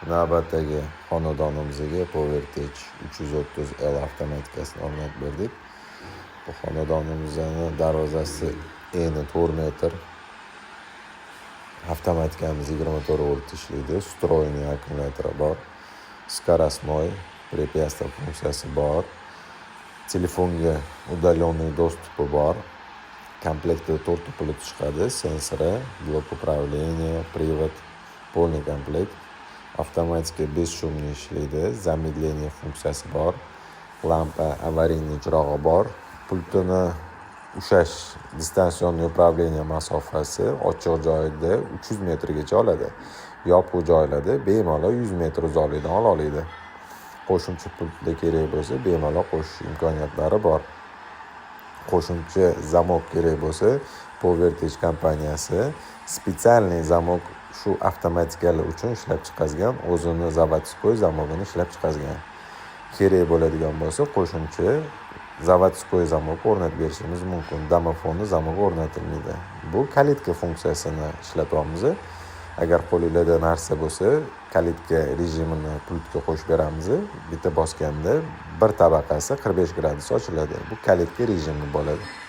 Navbatdagi xonadonimizga Powertech 330L avtomatikasini o'rnatib berdik. Bu xonadonimizning darvozasi eni 4 metr. Avtomatikamiz 24 volt ishlaydi. Встроенный akkumulyatori bor. Скоростной препятствие funksiyasi bor. Telefonga удаленный dostupi bor. Komplektda 4 pult chiqadi. Sensori, blok управления, привод, полный komplekt. Avtomatika beshshumli ishlaydi. Zamedlение funksiyasi bor. Lampa avariyniy chirog'i bor. Pultini ushlash distansionniy управление masofasi ochiq joyda 300 metrgacha oladi. Yopiq joylarda bemalol 100 metr uzoqlikdan ola oladi. Qo'shimcha pultda kerak bo'lsa, bemalol qo'shish imkoniyatlari bor. Qo'shimcha zamok kerak bo'lsa, Powertech kompaniyasi специальный zamok shu avtomatikalar uchun ishlab chiqargan, o'zini заводской zamogini ishlab chiqargan. Kerak bo'ladigan bo'lsa, qo'shimcha заводской zamok o'rnatib berishimiz mumkin. Domofonni zamok o'rnatilmaydi. Bu kalitka funksiyasini ishlatyapmiz. Agar qo'lingizda narsa bo'lsa, kalitka rejimini pultga qo'shib beramiz. Bitta bosganda bir tabaqasi 45 gradus ochiladi. Bu kalitka rejimi bo'ladi.